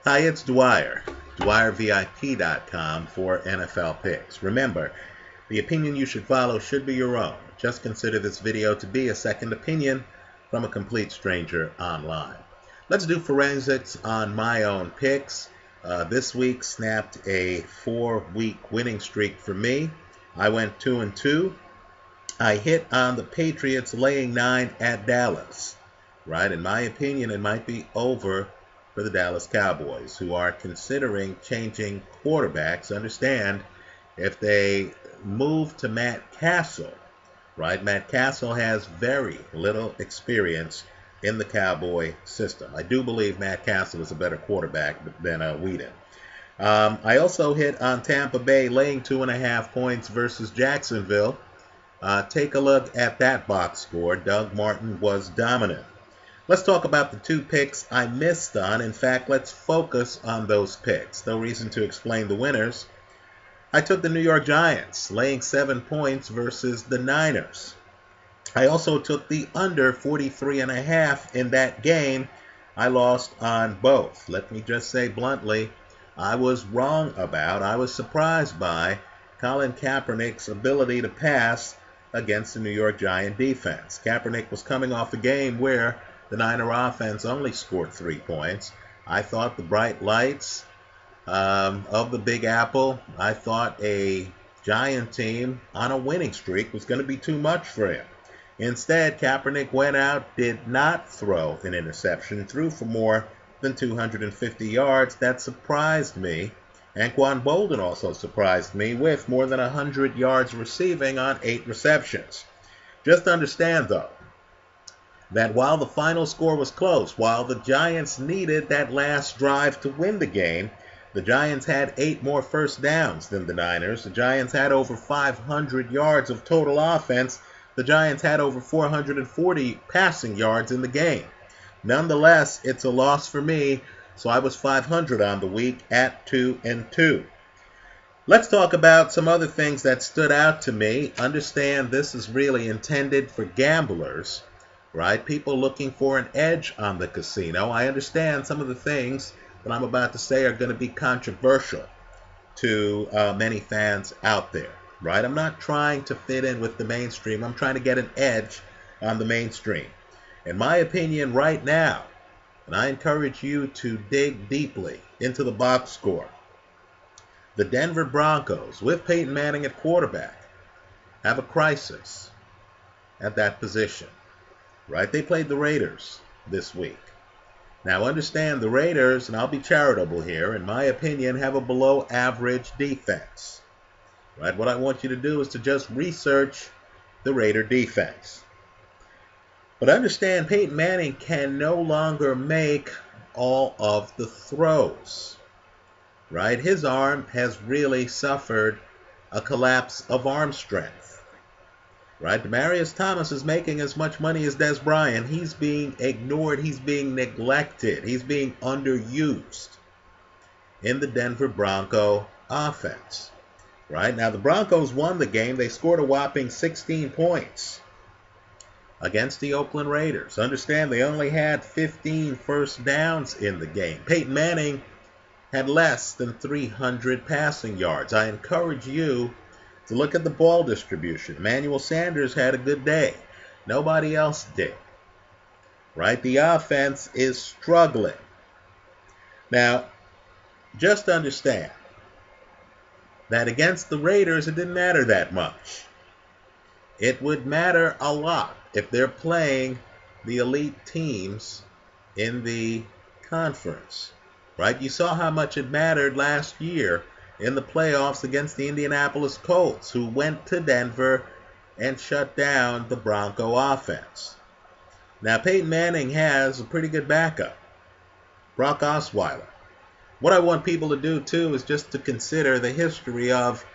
Hi, it's Dwyer, dwyervip.com for NFL picks. Remember, the opinion you should follow should be your own. Just consider this video to be a second opinion from a complete stranger online. Let's do forensics on my own picks. This week snapped a 4-week winning streak for me. I went 2-2. I hit on the Patriots laying 9 at Dallas. Right? In my opinion, it might be over for the Dallas Cowboys, who are considering changing quarterbacks. Understand, if they move to Matt Castle, right? Matt Castle has very little experience in the Cowboy system. I do believe Matt Castle is a better quarterback than Whedon. I also hit on Tampa Bay laying 2.5 points versus Jacksonville. Take a look at that box score. Doug Martin was dominant. Let's talk about the 2 picks I missed on. In fact, let's focus on those picks. No reason to explain the winners. I took the New York Giants, laying 7 points versus the Niners. I also took the under 43.5 in that game. I lost on both. Let me just say bluntly, I was surprised by Colin Kaepernick's ability to pass against the New York Giant defense. Kaepernick was coming off a game where the Niner offense only scored 3 points. I thought the bright lights of the Big Apple, I thought a Giant team on a winning streak was going to be too much for him. Instead, Kaepernick went out, did not throw an interception, threw for more than 250 yards. That surprised me. Anquan Bolden also surprised me with more than 100 yards receiving on 8 receptions. Just understand, though, that while the final score was close, while the Giants needed that last drive to win the game, the Giants had 8 more first downs than the Niners. The Giants had over 500 yards of total offense. The Giants had over 440 passing yards in the game. Nonetheless, it's a loss for me, so I was 500 on the week at 2-2. Let's talk about some other things that stood out to me. Understand this is really intended for gamblers, right? People looking for an edge on the casino. I understand some of the things that I'm about to say are going to be controversial to many fans out there, right? I'm not trying to fit in with the mainstream. I'm trying to get an edge on the mainstream. In my opinion right now, and I encourage you to dig deeply into the box score, the Denver Broncos, with Peyton Manning at quarterback, have a crisis at that position. Right? They played the Raiders this week. Now understand, the Raiders, and I'll be charitable here, in my opinion, have a below average defense. Right? What I want you to do is to just research the Raider defense. But understand, Peyton Manning can no longer make all of the throws. Right? His arm has really suffered a collapse of arm strength. Right? Demaryius Thomas is making as much money as Des Bryant. He's being ignored. He's being neglected. He's being underused in the Denver Bronco offense. Right? Now, the Broncos won the game. They scored a whopping 16 points against the Oakland Raiders. Understand, they only had 15 first downs in the game. Peyton Manning had less than 300 passing yards. I encourage you to look at the ball distribution. Emmanuel Sanders had a good day. Nobody else did. Right? The offense is struggling. Now, just understand that against the Raiders, it didn't matter that much. It would matter a lot if they're playing the elite teams in the conference. Right? You saw how much it mattered last year in the playoffs against the Indianapolis Colts, who went to Denver and shut down the Bronco offense. Now, Peyton Manning has a pretty good backup, Brock Osweiler. What I want people to do, too, is just to consider the history of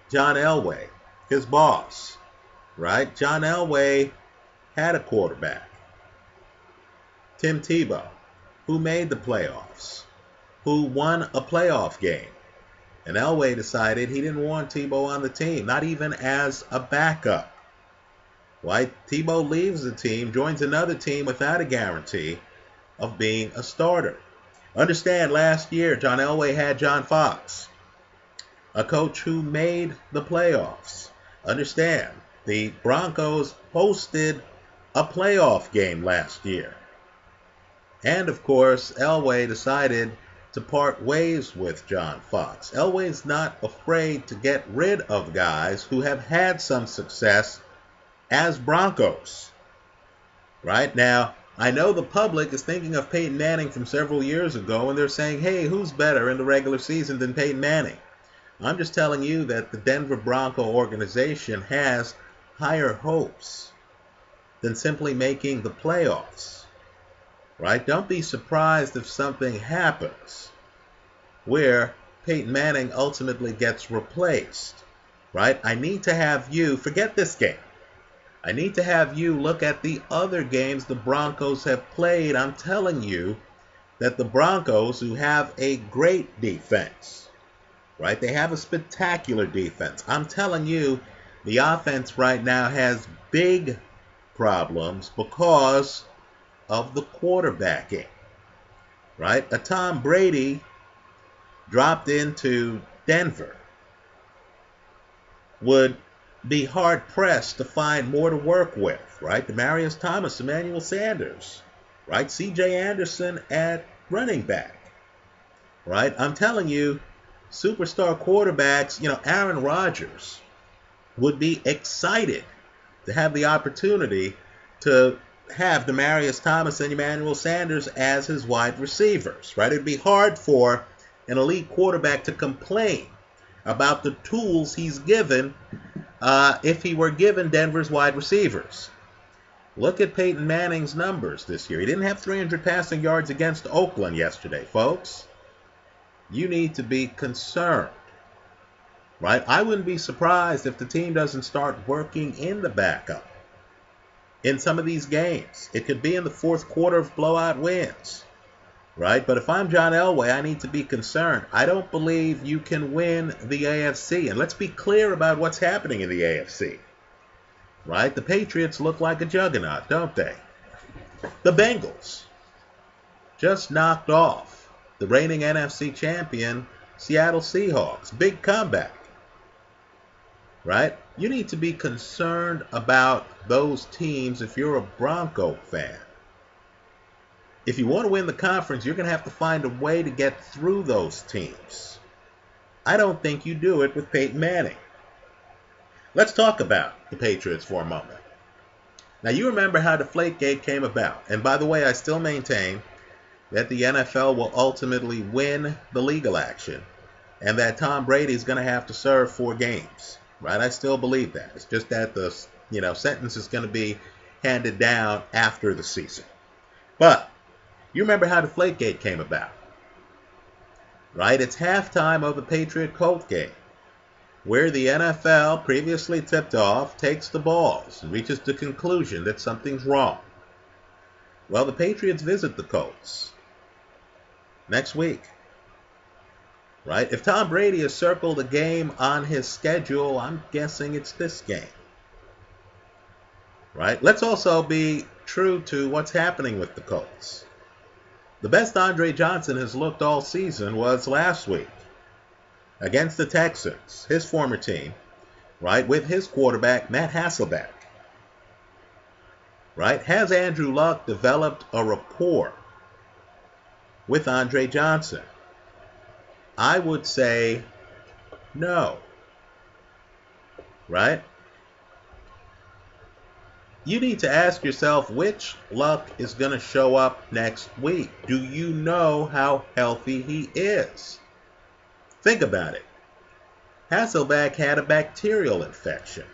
John Elway, his boss. Right? John Elway had a quarterback, Tim Tebow, who made the playoffs, who won a playoff game. And Elway decided he didn't want Tebow on the team, not even as a backup. Right? Tebow leaves the team, joins another team without a guarantee of being a starter. Understand, last year, John Elway had John Fox, a coach who made the playoffs. Understand, the Broncos hosted a playoff game last year. And of course, Elway decided to part ways with John Fox. Elway's not afraid to get rid of guys who have had some success as Broncos. Right now, I know the public is thinking of Peyton Manning from several years ago, and they're saying, hey, who's better in the regular season than Peyton Manning? I'm just telling you that the Denver Bronco organization has higher hopes than simply making the playoffs. Right? Don't be surprised if something happens where Peyton Manning ultimately gets replaced. Right? I need to have you, forget this game. I need to have you look at the other games the Broncos have played. I'm telling you that the Broncos, who have a great defense, right? They have a spectacular defense. I'm telling you, the offense right now has big problems because of the quarterbacking, right? A Tom Brady dropped into Denver would be hard-pressed to find more to work with, right? Demaryius Thomas, Emmanuel Sanders, right? C.J. Anderson at running back, right? I'm telling you, superstar quarterbacks, Aaron Rodgers would be excited to have the opportunity to have Demaryius Thomas and Emmanuel Sanders as his wide receivers, right? It'd be hard for an elite quarterback to complain about the tools he's given if he were given Denver's wide receivers. Look at Peyton Manning's numbers this year. He didn't have 300 passing yards against Oakland yesterday, folks. You need to be concerned, right? I wouldn't be surprised if the team doesn't start working in the backup in some of these games. It could be in the fourth quarter of blowout wins, right? But if I'm John Elway, I need to be concerned. I don't believe you can win the AFC. And let's be clear about what's happening in the AFC, right? The Patriots look like a juggernaut, don't they? The Bengals just knocked off the reigning NFC champion, Seattle Seahawks. Big comeback, right? You need to be concerned about those teams if you're a Bronco fan. If you want to win the conference, you're going to have to find a way to get through those teams. I don't think you do it with Peyton Manning. Let's talk about the Patriots for a moment. Now, you remember how Deflategate came about. And by the way, I still maintain that the NFL will ultimately win the legal action and that Tom Brady is going to have to serve 4 games. Right? I still believe that. It's just that the sentence is going to be handed down after the season. But you remember how Deflategate came about, right? It's halftime of the Patriot-Colt game, where the NFL, previously tipped off, takes the balls and reaches the conclusion that something's wrong. Well, the Patriots visit the Colts next week, right? If Tom Brady has circled a game on his schedule, I'm guessing it's this game, right? Let's also be true to what's happening with the Colts. The best Andre Johnson has looked all season was last week against the Texans, his former team, right, with his quarterback, Matt Hasselbeck. Right? Has Andrew Luck developed a rapport with Andre Johnson? I would say no. Right? You need to ask yourself which Luck is going to show up next week. Do you know how healthy he is? Think about it. Hasselbeck had a bacterial infection.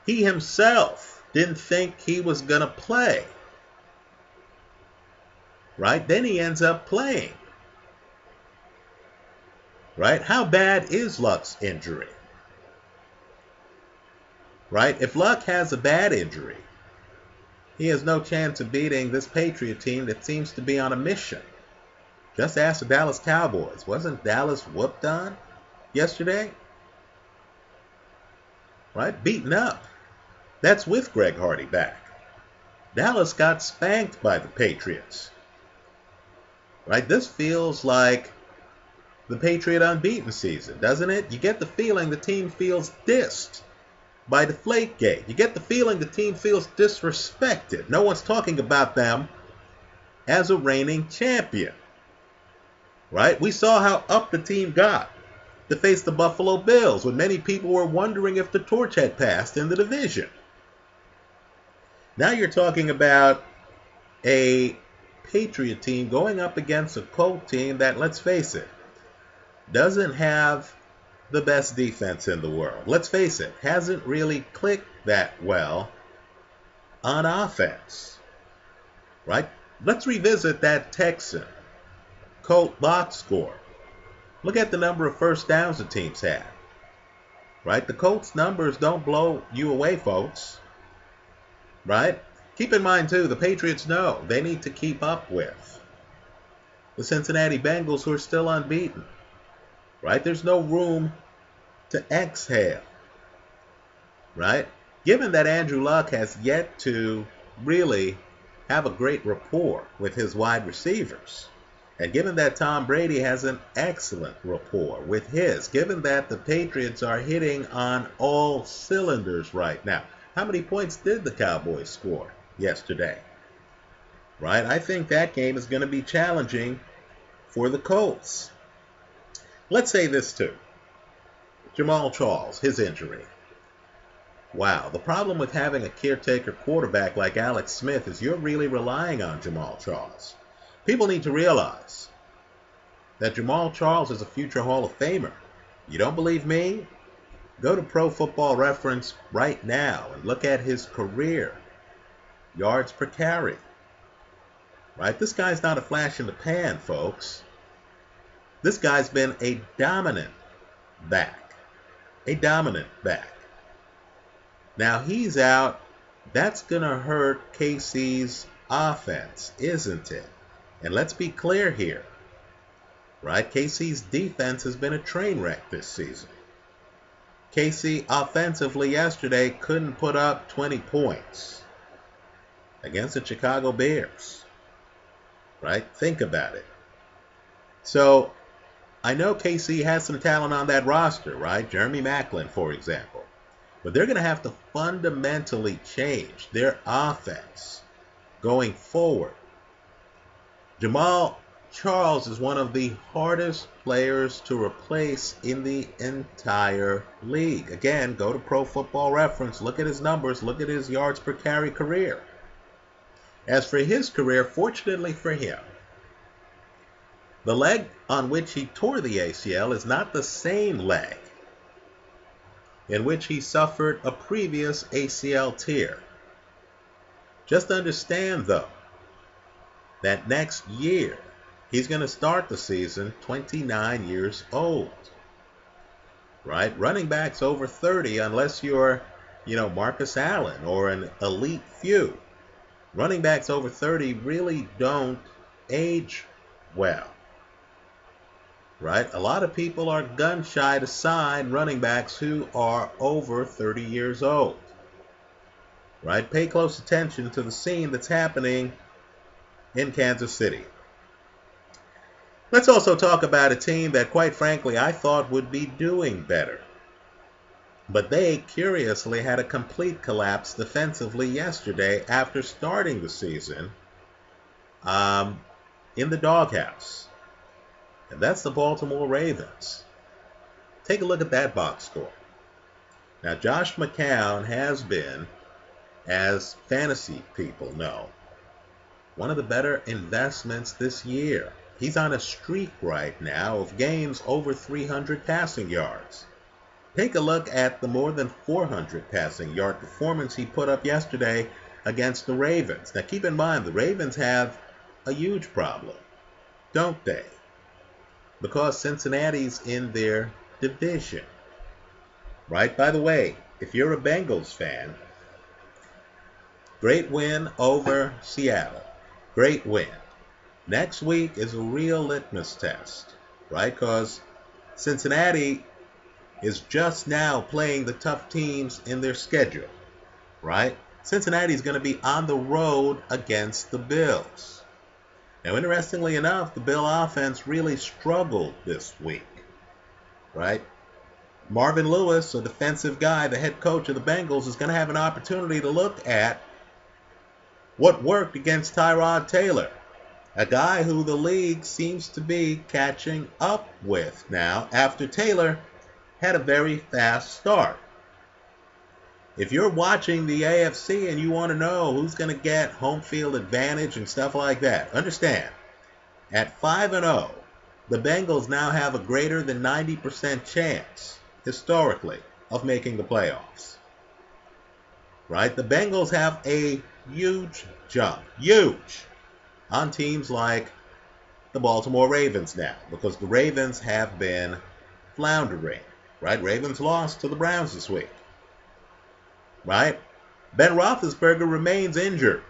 He himself didn't think he was going to play. Right? Then he ends up playing. Right? How bad is Luck's injury? Right? If Luck has a bad injury, he has no chance of beating this Patriot team that seems to be on a mission. Just ask the Dallas Cowboys. Wasn't Dallas whooped on yesterday? Right? Beaten up. That's with Greg Hardy back. Dallas got spanked by the Patriots. right? This feels like the Patriot unbeaten season, doesn't it? You get the feeling the team feels dissed by Deflategate. You get the feeling the team feels disrespected. No one's talking about them as a reigning champion, right? We saw how up the team got to face the Buffalo Bills when many people were wondering if the torch had passed in the division. Now you're talking about a Patriot team going up against a Colt team that, let's face it, doesn't have the best defense in the world. Let's face it, hasn't really clicked that well on offense, right? Let's revisit that Texan Colt box score. Look at the number of first downs the teams had, right? The Colts numbers don't blow you away, folks, right? Keep in mind, too, the Patriots know they need to keep up with the Cincinnati Bengals, who are still unbeaten, right? There's no room to exhale, right? Given that Andrew Luck has yet to really have a great rapport with his wide receivers, and given that Tom Brady has an excellent rapport with his, given that the Patriots are hitting on all cylinders right now, how many points did the Cowboys score yesterday? Right? I think that game is going to be challenging for the Colts. Let's say this too. Jamal Charles, his injury. Wow, the problem with having a caretaker quarterback like Alex Smith is you're really relying on Jamal Charles. People need to realize that Jamal Charles is a future Hall of Famer. You don't believe me? Go to Pro Football Reference right now and look at his career. Yards per carry. Right? This guy's not a flash in the pan, folks. This guy's been a dominant back. A dominant back. Now he's out. That's going to hurt KC's offense, isn't it? And let's be clear here, right? KC's defense has been a train wreck this season. KC offensively yesterday couldn't put up 20 points against the Chicago Bears, right? Think about it. So I know KC has some talent on that roster, right? Jeremy Maclin, for example. But they're going to have to fundamentally change their offense going forward. Jamal Charles is one of the hardest players to replace in the entire league. Again, go to Pro Football Reference, look at his numbers, look at his yards per carry career. As for his career, fortunately for him, the leg on which he tore the ACL is not the same leg in which he suffered a previous ACL tear. Just understand, though, that next year he's going to start the season 29 years old. Right? Running backs over 30, unless you're, Marcus Allen or an elite few. Running backs over 30 really don't age well. Right? A lot of people are gun shy to sign running backs who are over 30 years old. Right? Pay close attention to the scene that's happening in Kansas City. Let's also talk about a team that, quite frankly, I thought would be doing better. But they, curiously, had a complete collapse defensively yesterday after starting the season in the doghouse. And that's the Baltimore Ravens. Take a look at that box score. Now, Josh McCown has been, as fantasy people know, one of the better investments this year. He's on a streak right now of games over 300 passing yards. Take a look at the more than 400 passing yard performance he put up yesterday against the Ravens. Now keep in mind, the Ravens have a huge problem, don't they? Because Cincinnati's in their division. Right? By the way, if you're a Bengals fan, great win over Seattle. Great win. Next week is a real litmus test, right? Because Cincinnati is just now playing the tough teams in their schedule, right? Cincinnati is going to be on the road against the Bills. Now, interestingly enough, the Bill offense really struggled this week, right? Marvin Lewis, a defensive guy, the head coach of the Bengals, is going to have an opportunity to look at what worked against Tyrod Taylor, a guy who the league seems to be catching up with now after Taylor had a very fast start. If you're watching the AFC and you want to know who's going to get home field advantage and stuff like that, understand, at 5-0, the Bengals now have a greater than 90% chance, historically, of making the playoffs. Right? The Bengals have a huge jump, on teams like the Baltimore Ravens now, because the Ravens have been floundering. Right? Ravens lost to the Browns this week. Right? Ben Roethlisberger remains injured.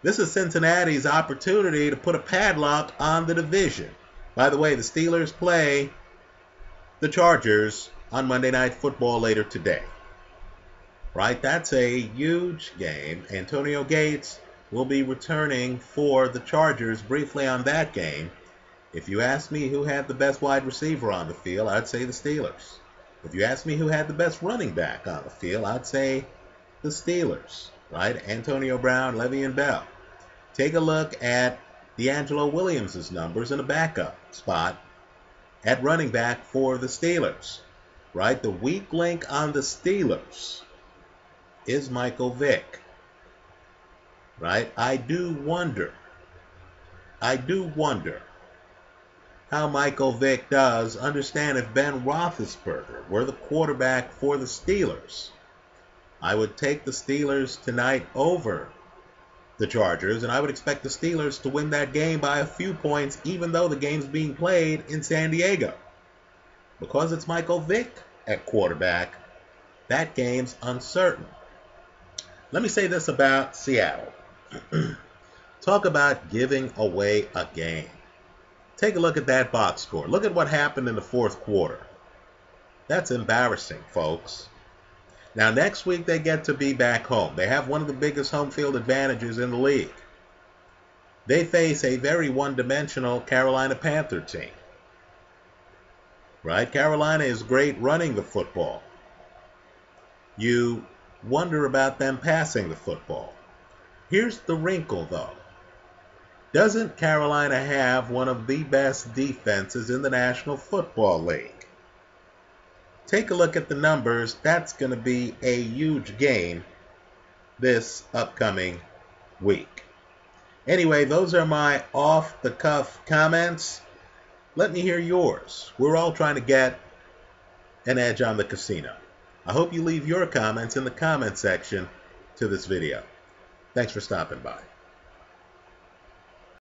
This is Cincinnati's opportunity to put a padlock on the division. By the way, the Steelers play the Chargers on Monday Night Football later today. Right? That's a huge game. Antonio Gates will be returning for the Chargers. Briefly on that game, if you ask me who had the best wide receiver on the field, I'd say the Steelers. If you ask me who had the best running back on the field, I'd say the Steelers, right? Antonio Brown, Le'Veon Bell. Take a look at D'Angelo Williams' numbers in a backup spot at running back for the Steelers, right? The weak link on the Steelers is Michael Vick, right? I do wonder how Michael Vick does. Understand, if Ben Roethlisberger were the quarterback for the Steelers, I would take the Steelers tonight over the Chargers, and I would expect the Steelers to win that game by a few points, even though the game's being played in San Diego. Because it's Michael Vick at quarterback, that game's uncertain. Let me say this about Seattle. Talk about giving away a game. Take a look at that box score. Look at what happened in the fourth quarter. That's embarrassing, folks. Now, next week they get to be back home. They have one of the biggest home field advantages in the league. They face a very one-dimensional Carolina Panther team. Right? Carolina is great running the football. You wonder about them passing the football. Here's the wrinkle, though. Doesn't Carolina have one of the best defenses in the National Football League? Take a look at the numbers. That's going to be a huge game this upcoming week. Anyway, those are my off-the-cuff comments. Let me hear yours. We're all trying to get an edge on the casino. I hope you leave your comments in the comment section to this video. Thanks for stopping by.